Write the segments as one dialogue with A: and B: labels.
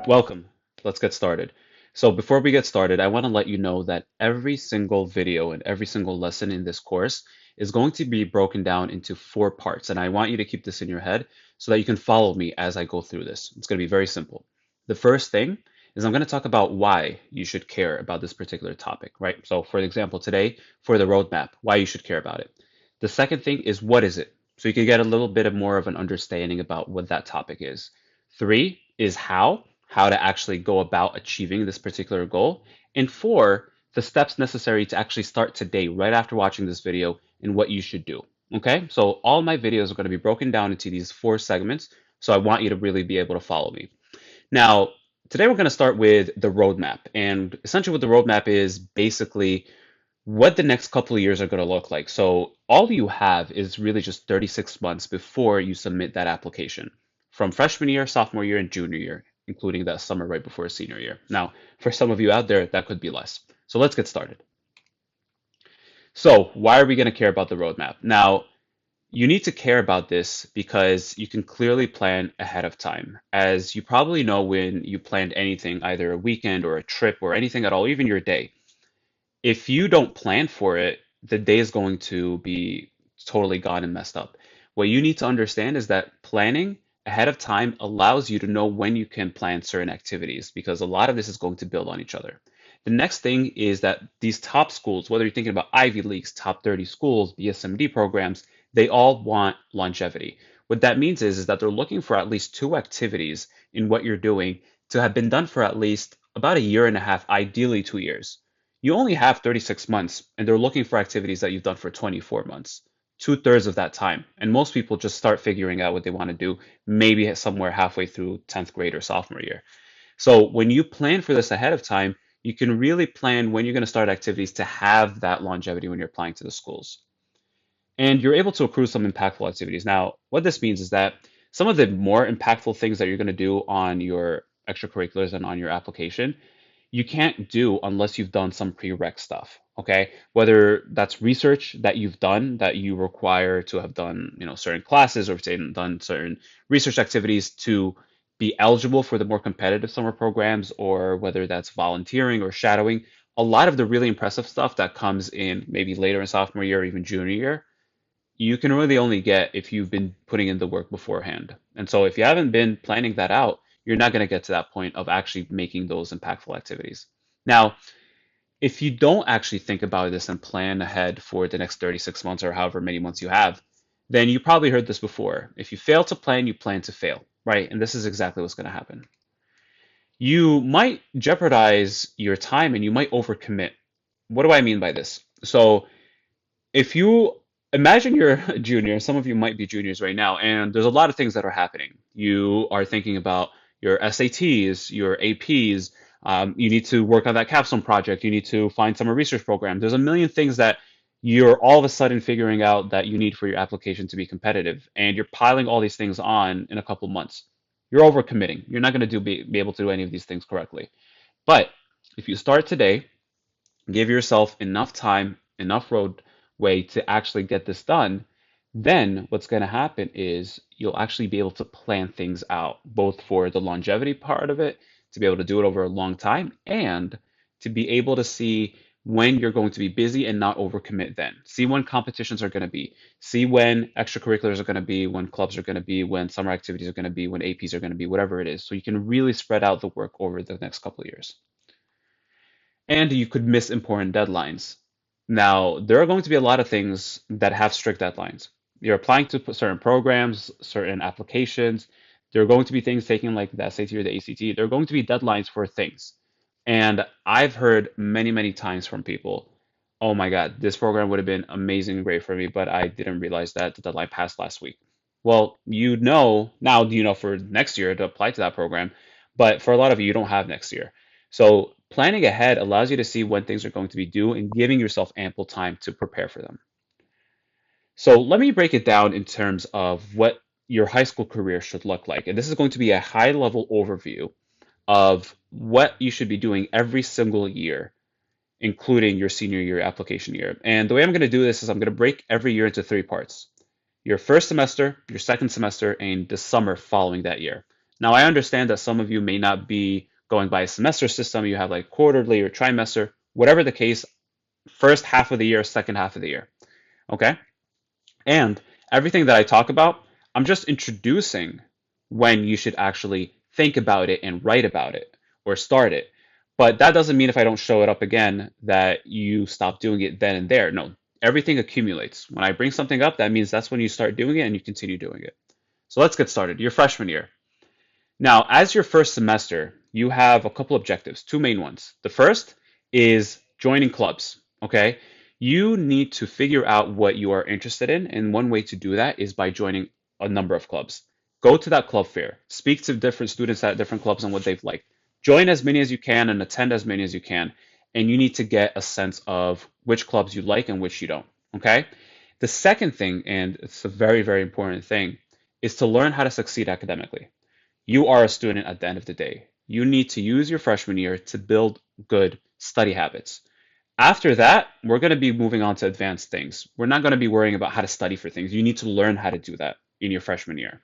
A: Welcome. Let's get started. So before we get started, I want to let you know that every single video and every single lesson in this course is going to be broken down into four parts. And I want you to keep this in your head so that you can follow me as I go through this. It's going to be very simple. The first thing is I'm going to talk about why you should care about this particular topic, right? So for example, today for the roadmap, why you should care about it. The second thing is what is it? So you can get a little bit of more of an understanding about what that topic is. Three is how to actually go about achieving this particular goal. And four, the steps necessary to actually start today, right after watching this video, and what you should do. Okay, so all my videos are going to be broken down into these four segments. So I want you to really be able to follow me. Now, today we're going to start with the roadmap. And essentially, what the roadmap is basically what the next couple of years are going to look like. So all you have is really just 36 months before you submit that application from freshman year, sophomore year, and junior year, including that summer right before senior year. Now, for some of you out there, that could be less. So let's get started. So why are we going to care about the roadmap? Now, you need to care about this because you can clearly plan ahead of time. As you probably know, when you planned anything, either a weekend or a trip or anything at all, even your day, if you don't plan for it, the day is going to be totally gone and messed up. What you need to understand is that planning ahead of time allows you to know when you can plan certain activities because a lot of this is going to build on each other. The next thing is that these top schools, whether you're thinking about Ivy Leagues, top 30 schools, BSMD programs, they all want longevity. What that means is that they're looking for at least two activities in what you're doing to have been done for at least about a year and a half, ideally 2 years. You only have 36 months, and they're looking for activities that you've done for 24 months, two-thirds of that time. And most people just start figuring out what they want to do maybe somewhere halfway through 10th grade or sophomore year. So when you plan for this ahead of time, you can really plan when you're going to start activities to have that longevity when you're applying to the schools. And you're able to accrue some impactful activities. Now, what this means is that some of the more impactful things that you're going to do on your extracurriculars and on your application you can't do unless you've done some prereq stuff, okay? Whether that's research that you've done that you require to have done, certain classes or say done certain research activities to be eligible for the more competitive summer programs, or whether that's volunteering or shadowing. A lot of the really impressive stuff that comes in maybe later in sophomore year or even junior year, you can really only get if you've been putting in the work beforehand. And so if you haven't been planning that out, you're not going to get to that point of actually making those impactful activities. Now, if you don't actually think about this and plan ahead for the next 36 months or however many months you have, then you probably heard this before. If you fail to plan, you plan to fail, right? And this is exactly what's going to happen. You might jeopardize your time and you might overcommit. What do I mean by this? So, if you imagine you're a junior, some of you might be juniors right now, and there's a lot of things that are happening. You are thinking about your SATs, your APs. You need to work on that capstone project. You need to find summer research program. There's a million things that you're all of a sudden figuring out that you need for your application to be competitive, and you're piling all these things on in a couple months. You're overcommitting. You're not going to be able to do any of these things correctly. But if you start today, give yourself enough time, enough roadway to actually get this done, then what's going to happen is you'll actually be able to plan things out, both for the longevity part of it, to be able to do it over a long time, and to be able to see when you're going to be busy and not overcommit then. See when competitions are going to be, see when extracurriculars are going to be, when clubs are going to be, when summer activities are going to be, when APs are going to be, whatever it is. So you can really spread out the work over the next couple of years. And you could miss important deadlines. Now, there are going to be a lot of things that have strict deadlines. You're applying to certain programs, certain applications. There are going to be things taking like the SAT or the ACT. There are going to be deadlines for things. And I've heard many, many times from people, oh my God, this program would have been amazing and great for me, but I didn't realize that the deadline passed last week. Well, now you know for next year to apply to that program, but for a lot of you, you don't have next year. So planning ahead allows you to see when things are going to be due and giving yourself ample time to prepare for them. So let me break it down in terms of what your high school career should look like. And this is going to be a high level overview of what you should be doing every single year, including your senior year application year. And the way I'm going to do this is I'm going to break every year into three parts: your first semester, your second semester, and the summer following that year. Now, I understand that some of you may not be going by a semester system. You have like quarterly or trimester, whatever the case, first half of the year, second half of the year. Okay. And everything that I talk about, I'm just introducing when you should actually think about it and write about it or start it. But that doesn't mean if I don't show it up again that you stop doing it then and there. No, everything accumulates. When I bring something up, that means that's when you start doing it and you continue doing it. So let's get started. Your freshman year. Now, as your first semester, you have a couple objectives, two main ones. The first is joining clubs, okay? You need to figure out what you are interested in, and one way to do that is by joining a number of clubs. Go to that club fair, speak to different students at different clubs on what they've liked. Join as many as you can and attend as many as you can, and you need to get a sense of which clubs you like and which you don't, okay? The second thing, and it's a very, very important thing, is to learn how to succeed academically. You are a student at the end of the day. You need to use your freshman year to build good study habits. After that, we're going to be moving on to advanced things. We're not going to be worrying about how to study for things. You need to learn how to do that in your freshman year.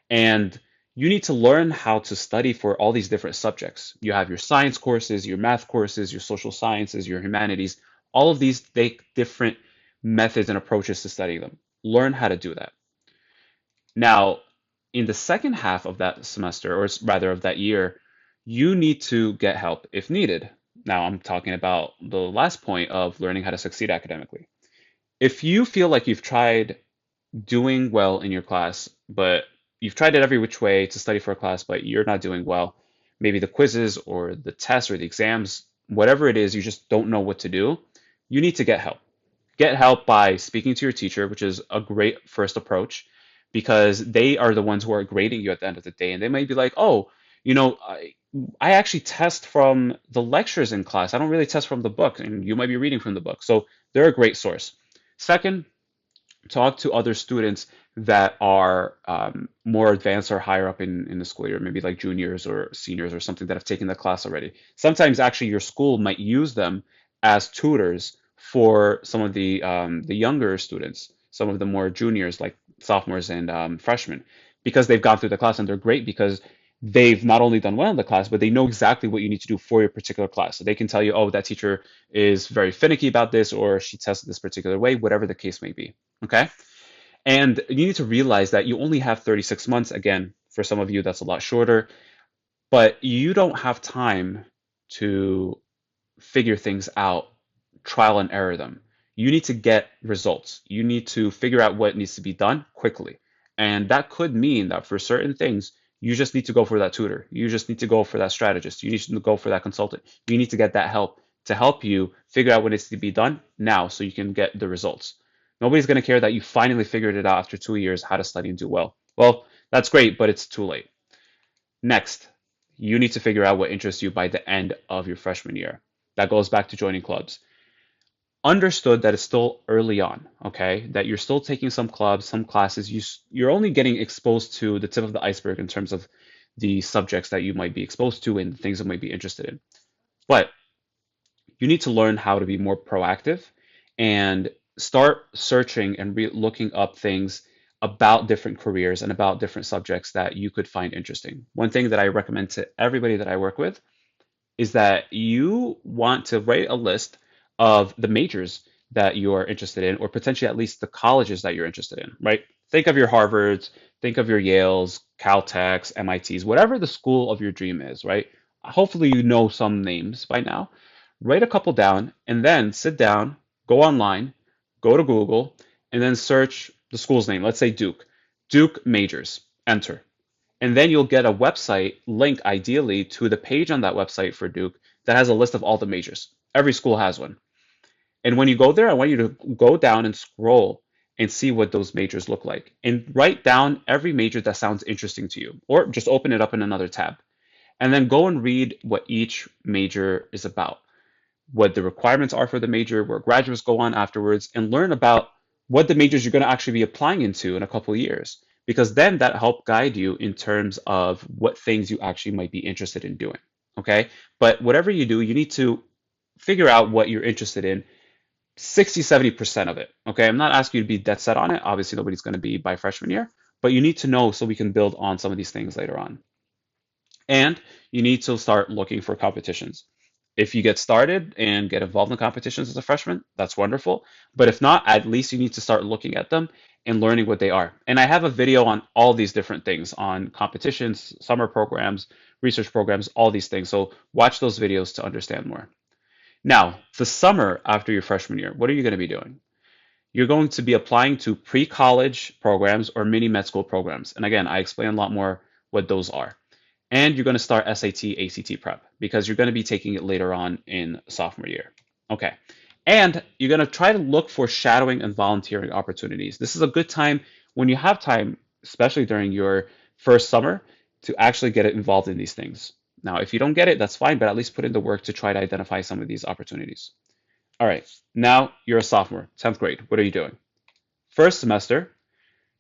A: And you need to learn how to study for all these different subjects. You have your science courses, your math courses, your social sciences, your humanities. All of these take different methods and approaches to studying them. Learn how to do that. Now, in the second half of that semester, or rather of that year, you need to get help if needed. Now, I'm talking about the last point of learning how to succeed academically. If you feel like you've tried doing well in your class, but you've tried it every which way to study for a class, but you're not doing well, maybe the quizzes or the tests or the exams, whatever it is, you just don't know what to do, you need to get help. Get help by speaking to your teacher, which is a great first approach because they are the ones who are grading you at the end of the day. And they might be like, oh, I actually test from the lectures in class. I don't really test from the book. And you might be reading from the book. So they're a great source. Second, talk to other students that are more advanced or higher up in the school year, maybe like juniors or seniors or something that have taken the class already. Sometimes actually your school might use them as tutors for some of the younger students, some of the more juniors like sophomores and freshmen, because they've gone through the class and they're great because they've not only done well in the class, but they know exactly what you need to do for your particular class. So they can tell you, oh, that teacher is very finicky about this, or she tested this particular way, whatever the case may be. Okay. And you need to realize that you only have 36 months. Again, for some of you, that's a lot shorter, but you don't have time to figure things out, trial and error them. You need to get results. You need to figure out what needs to be done quickly. And that could mean that for certain things, you just need to go for that tutor. You just need to go for that strategist. You need to go for that consultant. You need to get that help to help you figure out what needs to be done now so you can get the results. Nobody's going to care that you finally figured it out after 2 years how to study and do well. Well, that's great, but it's too late. Next, you need to figure out what interests you by the end of your freshman year. That goes back to joining clubs. Understood that it's still early on, okay? That you're still taking some clubs, some classes. You're only getting exposed to the tip of the iceberg in terms of the subjects that you might be exposed to and things that might be interested in. But you need to learn how to be more proactive and start searching and looking up things about different careers and about different subjects that you could find interesting. One thing that I recommend to everybody that I work with is that you want to write a list of the majors that you are interested in, or potentially at least the colleges that you're interested in, right? Think of your Harvards, think of your Yales, Caltechs, MITs, whatever the school of your dream is, right? Hopefully you know some names by now. Write a couple down and then sit down, go online, go to Google, and then search the school's name. Let's say Duke. Duke majors, enter. And then you'll get a website link, ideally, to the page on that website for Duke that has a list of all the majors. Every school has one. And when you go there, I want you to go down and scroll and see what those majors look like. And write down every major that sounds interesting to you, or just open it up in another tab. And then go and read what each major is about, what the requirements are for the major, where graduates go on afterwards, and learn about what the majors you're going to actually be applying into in a couple of years. Because then that help guide you in terms of what things you actually might be interested in doing. Okay. But whatever you do, you need to figure out what you're interested in 60-70% of it. Okay. I'm not asking you to be dead set on it. Obviously, nobody's going to be by freshman year, but you need to know so we can build on some of these things later on. And you need to start looking for competitions. If you get started and get involved in competitions as a freshman, that's wonderful. But if not, at least you need to start looking at them and learning what they are. And I have a video on all these different things on competitions, summer programs, research programs, all these things. So watch those videos to understand more. Now, the summer after your freshman year, what are you going to be doing? You're going to be applying to pre-college programs or mini med school programs. And again, I explain a lot more what those are. And you're going to start SAT, ACT prep because you're going to be taking it later on in sophomore year. Okay. And you're going to try to look for shadowing and volunteering opportunities. This is a good time when you have time, especially during your first summer, to actually get involved in these things. Now, if you don't get it, that's fine, but at least put in the work to try to identify some of these opportunities. All right. Now you're a sophomore, 10th grade. What are you doing? First semester,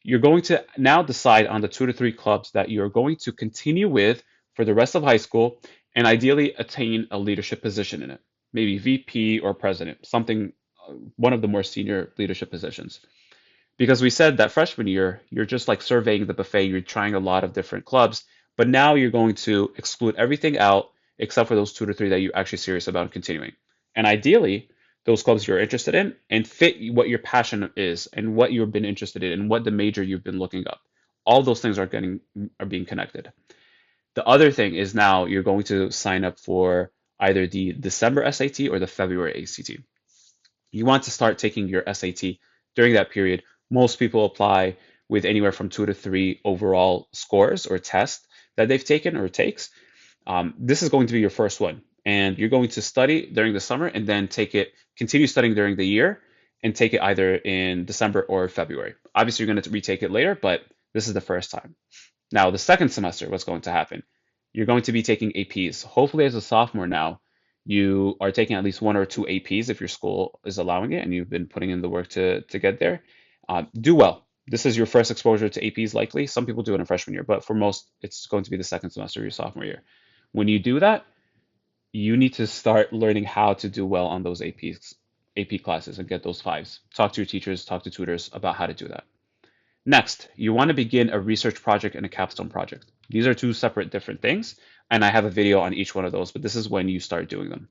A: you're going to now decide on the 2 to 3 clubs that you're going to continue with for the rest of high school and ideally attain a leadership position in it, maybe VP or president, something, one of the more senior leadership positions. Because we said that freshman year, you're just like surveying the buffet, you're trying a lot of different clubs, but now you're going to exclude everything out except for those 2 to 3 that you're actually serious about continuing. And ideally, those clubs you're interested in and fit what your passion is and what you've been interested in and what the major you've been looking up. All those things are being connected. The other thing is now you're going to sign up for either the December SAT or the February ACT. You want to start taking your SAT during that period. Most people apply with anywhere from 2 to 3 overall scores or tests that they've taken or takes. This is going to be your first one, and you're going to study during the summer and then continue studying during the year and take it either in December or February. Obviously, you're going to retake it later, but this is the first time. Now, the second semester, what's going to happen? You're going to be taking APs. Hopefully, as a sophomore now, you are taking at least 1 or 2 APs if your school is allowing it and you've been putting in the work to get there. Do well. This is your first exposure to APs likely. Some people do it in freshman year, but for most, it's going to be the second semester of your sophomore year. When you do that, you need to start learning how to do well on those AP classes and get those fives. Talk to your teachers, talk to tutors about how to do that. Next, you want to begin a research project and a capstone project. These are two separate different things, and I have a video on each one of those, but this is when you start doing them.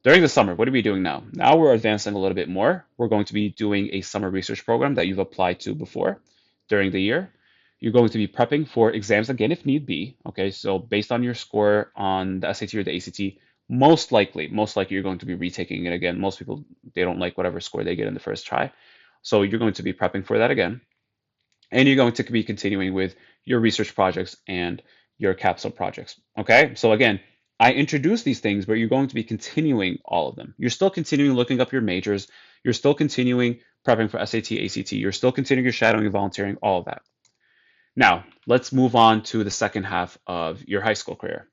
A: During the summer, what are we doing now? Now we're advancing a little bit more. We're going to be doing a summer research program that you've applied to before during the year. You're going to be prepping for exams again if need be. Okay, so based on your score on the SAT or the ACT, most likely you're going to be retaking it again. Most people, they don't like whatever score they get in the first try. So you're going to be prepping for that again. And you're going to be continuing with your research projects and your capstone projects. Okay, so again, I introduced these things, but you're going to be continuing all of them. You're still continuing looking up your majors. You're still continuing prepping for SAT, ACT. You're still continuing your shadowing and volunteering, all of that. Now, let's move on to the second half of your high school career.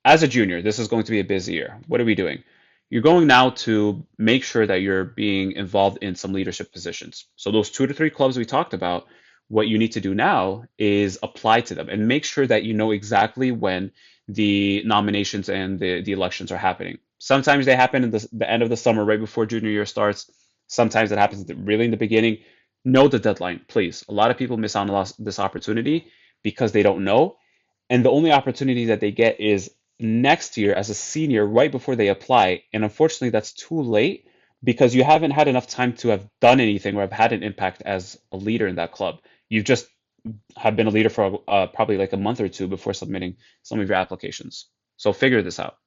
A: As a junior, this is going to be a busy year. What are we doing? You're going now to make sure that you're being involved in some leadership positions. So those 2 to 3 clubs we talked about, what you need to do now is apply to them and make sure that you know exactly when the nominations and the elections are happening. Sometimes they happen in the end of the summer, right before junior year starts. Sometimes it happens really in the beginning. Know the deadline, please. A lot of people miss out on this opportunity because they don't know. And the only opportunity that they get is next year as a senior, right before they apply. And unfortunately, that's too late because you haven't had enough time to have done anything or have had an impact as a leader in that club. You've just have been a leader for probably like a month or two before submitting some of your applications. So figure this out.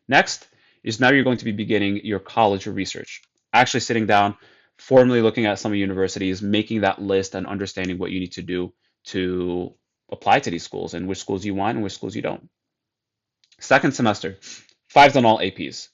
A: Next is now you're going to be beginning your college research, actually sitting down, formally looking at some universities, making that list and understanding what you need to do to apply to these schools and which schools you want and which schools you don't. Second semester, fives on all APs.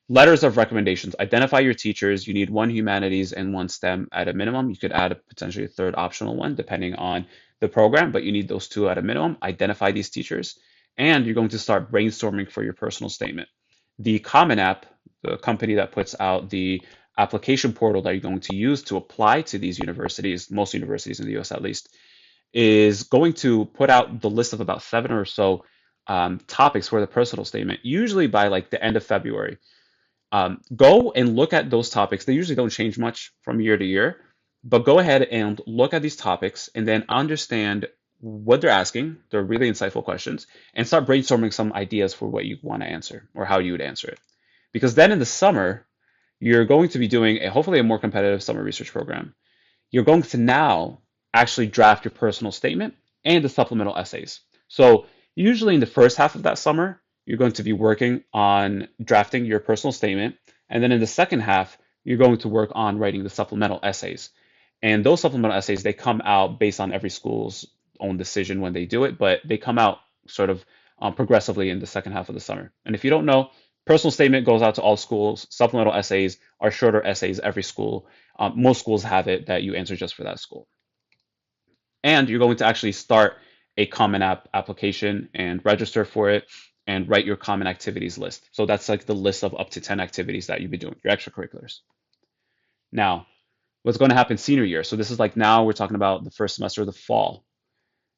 A: Letters of recommendations. Identify your teachers. You need one humanities and one STEM at a minimum. You could add potentially a third optional one depending on the program, but you need those two at a minimum. Identify these teachers, and you're going to start brainstorming for your personal statement. The Common App, the company that puts out the application portal that you're going to use to apply to these universities, most universities in the US at least, is going to put out the list of about 7 or so topics for the personal statement, usually by like the end of February. Go and look at those topics. They usually don't change much from year to year, but go ahead and look at these topics and then understand what they're asking. They're really insightful questions, and start brainstorming some ideas for what you want to answer or how you would answer it. Because then in the summer, you're going to be doing hopefully a more competitive summer research program. You're going to now actually draft your personal statement and the supplemental essays. So usually in the first half of that summer, you're going to be working on drafting your personal statement. And then in the second half, you're going to work on writing the supplemental essays. And those supplemental essays, they come out based on every school's own decision when they do it, but they come out sort of progressively in the second half of the summer. And if you don't know, personal statement goes out to all schools. Supplemental essays are shorter essays every school. Most schools have it that you answer just for that school. And you're going to actually start a Common App application and register for it and write your common activities list. So that's like the list of up to 10 activities that you'll be doing, your extracurriculars. Now, what's going to happen senior year? So this is like now we're talking about the first semester of the fall.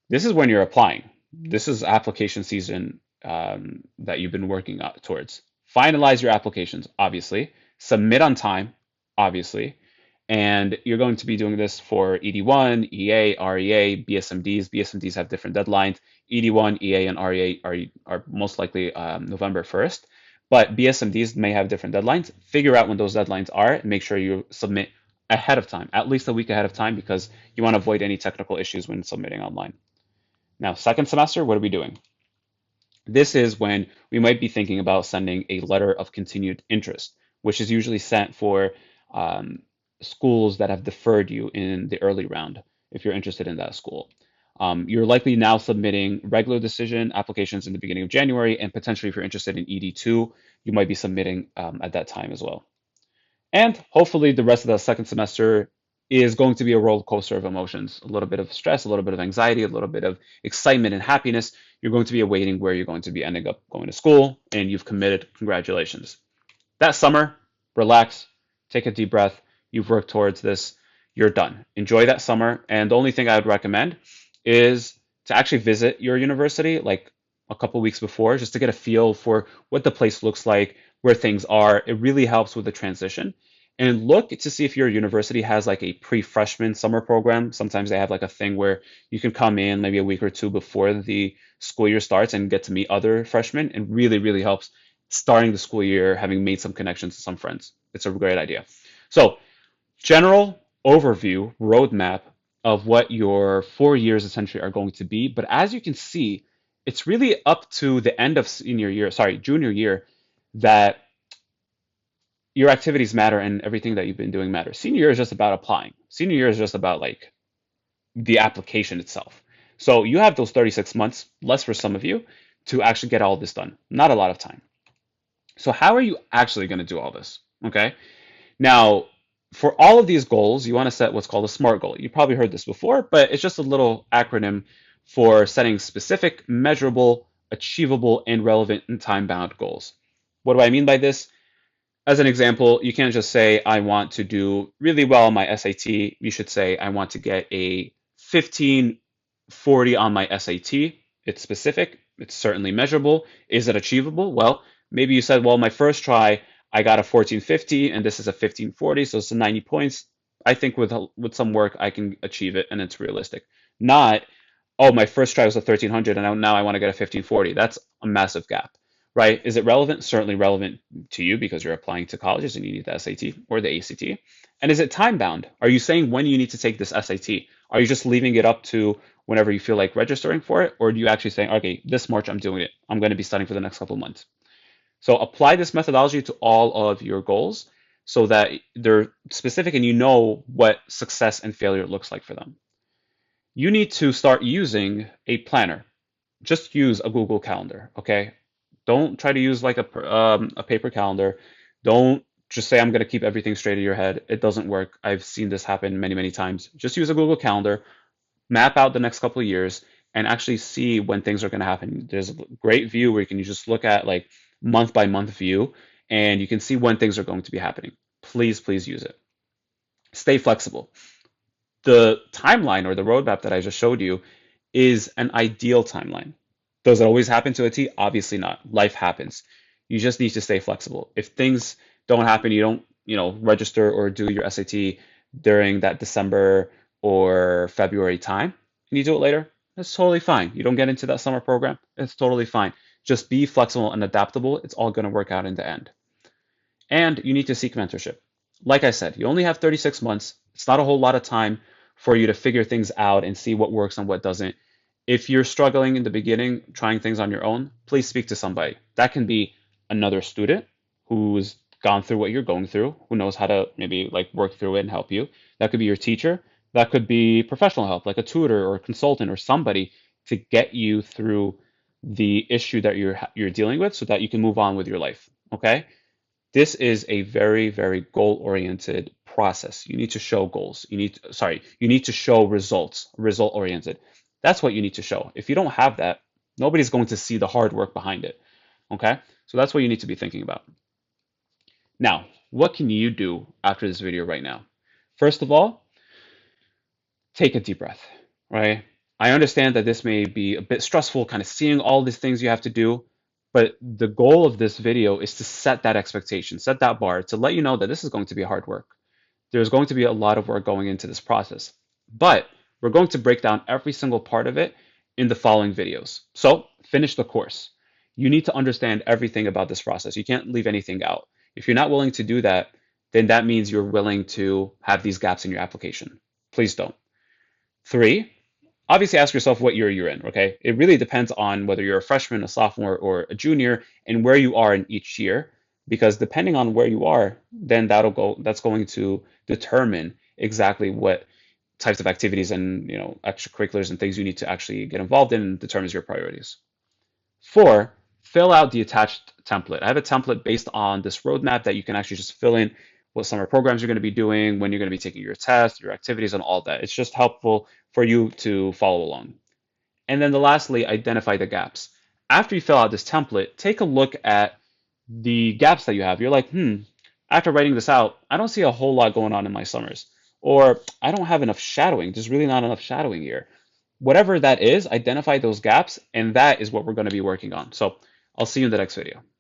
A: This is when you're applying. This is application season that you've been working towards. Finalize your applications, obviously. Submit on time, obviously. And you're going to be doing this for ED1, EA, REA, BSMDs. BSMDs have different deadlines. ED1, EA, and REA are most likely November 1st. But BSMDs may have different deadlines. Figure out when those deadlines are and make sure you submit ahead of time, at least a week ahead of time, because you want to avoid any technical issues when submitting online. Now, second semester, what are we doing? This is when we might be thinking about sending a letter of continued interest, which is usually sent for um, schools that have deferred you in the early round if you're interested in that school. You're likely now submitting regular decision applications in the beginning of January, and potentially if you're interested in ED2, you might be submitting at that time as well. And hopefully the rest of the second semester is going to be a roller coaster of emotions, a little bit of stress, a little bit of anxiety, a little bit of excitement and happiness. You're going to be awaiting where you're going to be ending up going to school, and you've committed. Congratulations. That summer, relax, take a deep breath. You've worked towards this. You're done. Enjoy that summer. And the only thing I would recommend is to actually visit your university like a couple weeks before, just to get a feel for what the place looks like, where things are. It really helps with the transition. And look to see if your university has like a pre-freshman summer program. Sometimes they have like a thing where you can come in maybe a week or two before the school year starts and get to meet other freshmen. And really, really helps starting the school year, having made some connections to some friends. It's a great idea. So, general overview, roadmap of what your 4 years essentially are going to be. But as you can see, it's really up to the end of junior year, that your activities matter and everything that you've been doing matters. Senior year is just about applying. Senior year is just about like the application itself. So you have those 36 months, less for some of you, to actually get all this done. Not a lot of time. So how are you actually going to do all this? Okay. Now, for all of these goals, you want to set what's called a SMART goal. You probably heard this before, but it's just a little acronym for setting specific, measurable, achievable, and relevant and time-bound goals. What do I mean by this? As an example, you can't just say, I want to do really well on my SAT. You should say, I want to get a 1540 on my SAT. It's specific, it's certainly measurable. Is it achievable? Well, maybe you said, well, my first try, I got a 1450 and this is a 1540, so it's a 90 points. I think with some work, I can achieve it and it's realistic. Not, oh, my first try was a 1300 and now I want to get a 1540. That's a massive gap, right? Is it relevant? Certainly relevant to you because you're applying to colleges and you need the SAT or the ACT. And is it time bound? Are you saying when you need to take this SAT? Are you just leaving it up to whenever you feel like registering for it? Or do you actually say, okay, this March I'm doing it. I'm going to be studying for the next couple of months. So apply this methodology to all of your goals so that they're specific and you know what success and failure looks like for them. You need to start using a planner. Just use a Google Calendar, okay? Don't try to use like a paper calendar. Don't just say I'm going to keep everything straight in your head. It doesn't work. I've seen this happen many, many times. Just use a Google Calendar, map out the next couple of years, and actually see when things are going to happen. There's a great view where you can just look at like month by month view, and you can see when things are going to be happening. Please, please use it. Stay flexible. The timeline or the roadmap that I just showed you is an ideal timeline. Does it always happen to a T? Obviously not. Life happens. You just need to stay flexible. If things don't happen, you don't, register or do your SAT during that December or February time, and you do it later, That's totally fine. You don't get into that summer program, it's totally fine. Just be flexible and adaptable. It's all going to work out in the end. And you need to seek mentorship. Like I said, you only have 36 months. It's not a whole lot of time for you to figure things out and see what works and what doesn't. If you're struggling in the beginning, trying things on your own, please speak to somebody. That can be another student who's gone through what you're going through, who knows how to maybe like work through it and help you. That could be your teacher. That could be professional help, like a tutor or a consultant or somebody to get you through the issue that you're dealing with so that you can move on with your life. Okay? This is a very, very goal-oriented process. You need to show goals. You need to show results, result-oriented. That's what you need to show. If you don't have that, nobody's going to see the hard work behind it. Okay? So that's what you need to be thinking about. Now, what can you do after this video right now? First of all, take a deep breath, right? I understand that this may be a bit stressful, kind of seeing all these things you have to do, but the goal of this video is to set that expectation, set that bar, to let you know that this is going to be hard work. There's going to be a lot of work going into this process, but we're going to break down every single part of it in the following videos. So finish the course. You need to understand everything about this process. You can't leave anything out. If you're not willing to do that, then that means you're willing to have these gaps in your application. Please don't. Three, obviously ask yourself what year you're in, okay? It really depends on whether you're a freshman, a sophomore, or a junior and where you are in each year, because depending on where you are, then that's going to determine exactly what types of activities and extracurriculars and things you need to actually get involved in and determines your priorities. Four, fill out the attached template. I have a template based on this roadmap that you can actually just fill in what summer programs you're going to be doing, when you're going to be taking your tests, your activities, and all that. It's just helpful for you to follow along. And then lastly, identify the gaps. After you fill out this template, take a look at the gaps that you have. You're like, after writing this out, I don't see a whole lot going on in my summers. Or I don't have enough shadowing. There's really not enough shadowing here. Whatever that is, identify those gaps, and that is what we're going to be working on. So I'll see you in the next video.